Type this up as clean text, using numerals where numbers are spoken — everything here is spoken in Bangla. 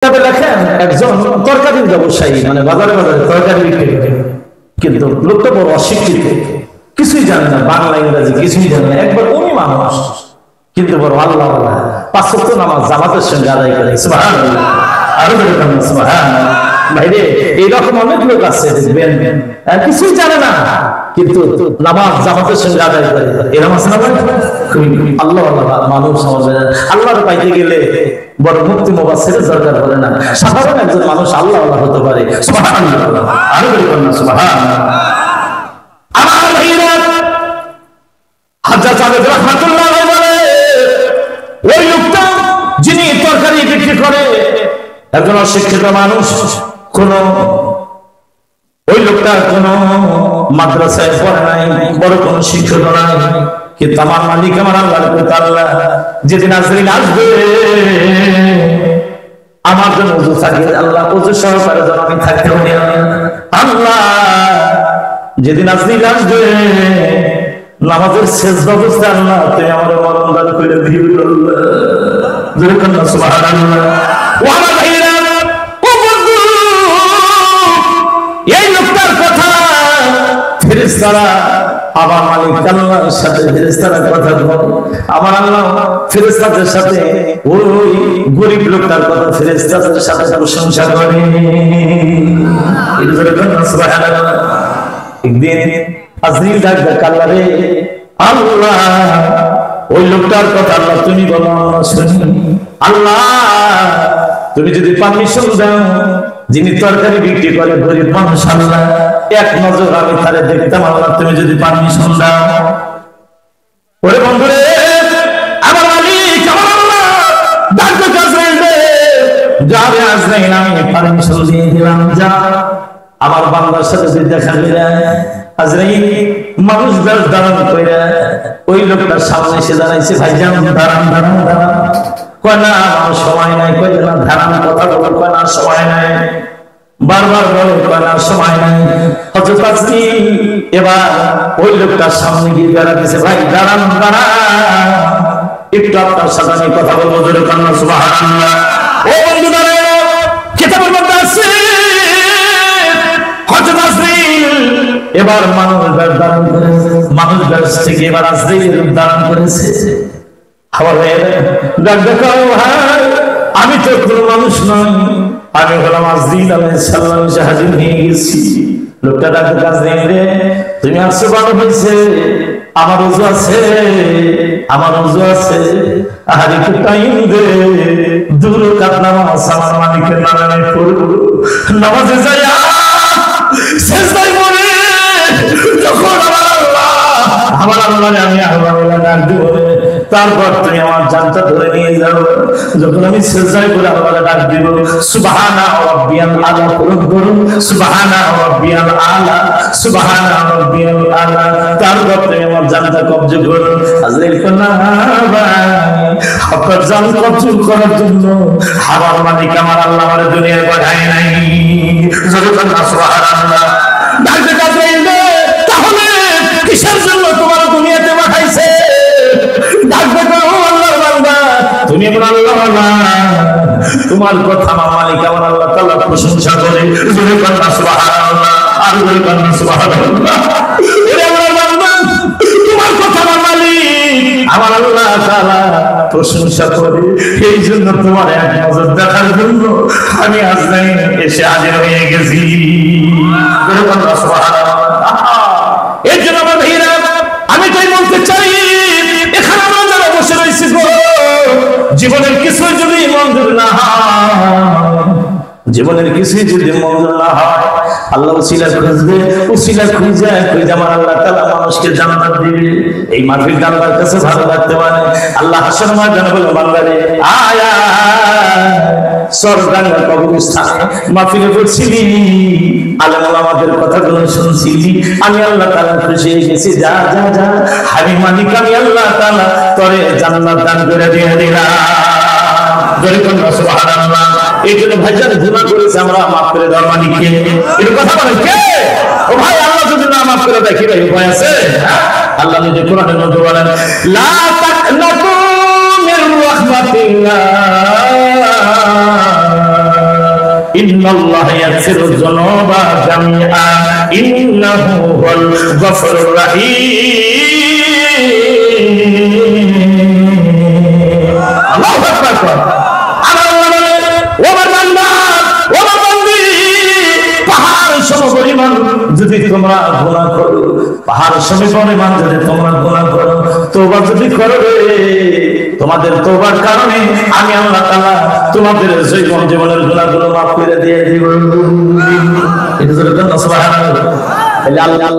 দেখেন একজন তরকারির ব্যবসায়ী, মানে বাজারে বাজারে তরকারি বিক্রি করে, কিন্তু লোকটা বড় অশিক্ষিত, কিছুই জানে না, বাংলা ইংরেজি কিছুই জানে না, একবার উনি মানুষ কিন্তু বড় আল্লাহ পাঁচ ওয়াক্ত নামাজ জামাতের সঙ্গে আদায় করে। সুবহানাল্লাহ, আরো বলতাম সুবহানাল্লাহ। ভাইরে এইরকম অনেক লোক আছে দেখবেন কিছুই জানে না কিন্তু নামাজ জামাতের সঙ্গে আদায় করে। এরকম আছে না ভাই? আল্লাহ মানুষ সমাজে আল্লাহর পাইতে গেলে বড় মুক্তি মুবাসসিরের দরকার পড়ে না, সাধারণ একজন মানুষ আল্লাহ হতে পারে। সুবহানাল্লাহ, আরো বলতাম সুবহানাল্লাহ। আমার ভাইরা হযরত আলী রাহমাতুল্লাহ বলে ওই লোকটা যিনি তরকারি বিক্রি করে একজন অশিক্ষিত মানুষ, কোন ওই লোকটা কোন মাদ্রাসায় পড়ে নাই, বড় কোন শিক্ষক নাই, কিন্তু আমার মালিক আমার আল্লাহ তাআলা যেদিন আজরাইল আসবে আমার জন্য ওযু থাকে, আল্লাহ ওযু সহকারে যেন আমি থাকতে পারি। আল্লাহ যেদিন আজরাইল আসবে নামাজের শেষ অবস্থায় আল্লাহ তুমি আমার মরণ দান করে দিও। আল্লাহ সুবহানাল্লাহ। ওয়া ভাইরা ও বন্ধু, এই লোকটার কথা ফেরেশতারা আমার মালিক আল্লাহর সাথে ফেরেশতারা কথা বলে, আমার আল্লাহ ফেরেশতাদের সাথে ওই গরিব লোকটার কথা ফেরেশতাদের সাথে প্রশংসা করে। সুবহানাল্লাহ। একদিন আজরাইল ডাকবে কাল্লারে, আল্লাহ ওই লোকটার কথা আল্লাহ তুমি বলো আমরা শুনি। আল্লাহ তুমি যদি পারমিশন দাও, যিনি তরকারি বিক্রি করে গরিব মানুষ, আল্লাহ এক নজর আমি তারে দেখতাম, আল্লাহ তুমি যদি পারমিশন দাও। ওরে বন্ধুরে আমার মালিক আমার আল্লাহ ডাকবে আজরাইল রে, যাবে আজরাইল আমি পারমিশন দিয়ে দিলাম, যা আমার বান্দার সাথে যদি দেখা যায়। আজরাইল মানুষ বেশ দাঁড়ান করে ওই লোকটার সামনে এসে দাঁড়াইছে, ভাইজান দাঁড়ান দাঁড়ান দাঁড়ান, কয় না আমার সময় নাই, কয় না দাঁড়ান কথা বলো, কয় না সময় নাই, বারবার বলে কয় না সময় নাই। হযরত আজরাইল এবার ওই লোকটার সামনে গিয়ে দাঁড়াতেছে, ভাই দাঁড়ান দাঁড়ান, একটু আপনার সাথে আমি কথা বলবো, জোরে কান্না সুবহানাল্লাহ। ও বন্ধু দাঁড়াও, কিতাবের মধ্যে আছে হযরত আজরাইল এবার মানুষ বেশ দাঁড়ান করেছে, মানুষ বেশ থেকে এবার আজরাইল দাঁড়ান করেছে। আমি তো কোনো মানুষ নই, আমি হলাম আজরাইল আলাইহিস সালাম, এসে হাজির হয়ে গেছি। লোকটা ডাকতে আজরাইল রে তুমি আসছো ভালো হয়েছে, আমার ওযু আছে, আমার ওযু আছে, আর একটু টাইম দে, দুই রাকাত নামাজ আমার মালিকের নামে আমি পড়ব, নামাজে যাই সেজদায় পড়ে যখন আমার আল্লাহ আমি আল্লাহ ডাক দিব, তারপর তুমি আমার জানটা ধরে নিয়ে যাও। যখন আমি সেজদায় করে আল্লাহ ডাক দিব, সুবহানা রাব্বিয়াল আলা, করুন সুবহানা রাব্বিয়াল আলা, সুবহানা রাব্বিয়াল আলা, তারপর তুমি আমার জানটা কবজা করো। আজরাইল কোনা ভাই আপনার জান কবজা করার জন্য আমার মালিক আমার আল্লাহ আমার দুনিয়ায় পাঠায় নাই। যখন সুবহানাল্লাহ ডাকতে আজরাইল তাহলে কিসের জন্য তোমার দুনিয়াতে পাঠাইছে? ডাকবে ও আল্লাহর বান্দা, তুমি আমার আল্লাহ না, তোমার কথা আমার মালিক আমার আল্লাহ তাআলা প্রশংসা করে। জোরে কান্না সুবহানাল্লাহ, আর জোরে কান্না সুবহানাল্লাহ। ওরে আমার বান্দা তোমার কথা আমার মালিক আমার আল্লাহ তাআলা প্রশংসা করে, এই জন্য তোমার এক নজর দেখার জন্য আমি আজরাইল এসে হাজির হয়ে গেছি। জোরে কান্না সুবহানাল্লাহ। এই জন্য আমার ভাইরা আমি তাই বলতে চাই, এখানে আমরা যারা বসে রয়েছি জীবনের কিছুই যদি মঞ্জুর না হয়, জীবনের কিছুই যদি মঞ্জুর না হয়, আল্লাহ উসিলা খুঁজবে, উসিলা খুঁজে আমার আল্লাহ তাআলা মানুষকে জান্নাত দিবে। এই মাহফিলটা আল্লাহর কাছে ভালো লাগতে পারে। আল্লাহ হাসর ময়দানে বলে বান্দারে আয়া সরদাঙ্গা কবরস্থানে মাহফিলে পড়ছিলি, আলেম ওলামাদের কথাগুলো শুনছিলি, আমি আল্লাহ তাআলা খুশি হয়ে গেছি, যা যা যা আমি মালিক আমি আল্লাহ তাআলা তোরে জান্নাত দান করে দিয়ে দিলাম। জোরে বলুন সুবহানাল্লাহ। এই জন্য ভাইজান গুনাহ করেছে আমরা মাফ করে দেওয়ার মালিককে, এর কথা বলে কে? ও ভাই আল্লাহ যদি না মাফ করে দেয় কি ভাই উপায় আছে? আল্লাহ নিজে কোরআনের মধ্যে বলেন লা তাকনাতু মির রাহমাতিল্লাহ ইন্নাল্লাহা ইয়াগফিরুয যুনুবা জামিআ ইন্নাহু হুয়াল গফুরুর রাহিম। আল্লাহু আকবার। আমার আল্লাহ বলে, ও আমার বান্দা, ও আমার বান্দি, পাহাড় সমপরিমাণ যদি তোমরা গুনাহ করো, পাহাড় সমপরিমাণ যদি তোমরা গুনাহ করো, তওবা যদি করো রে, তোমাদের তওবার কারণে আমি আল্লাহ তাআলা তোমাদের জীবনের গুনাহগুলো মাফ করে দিয়ে দিব। এটা সুবহানাল্লাহ।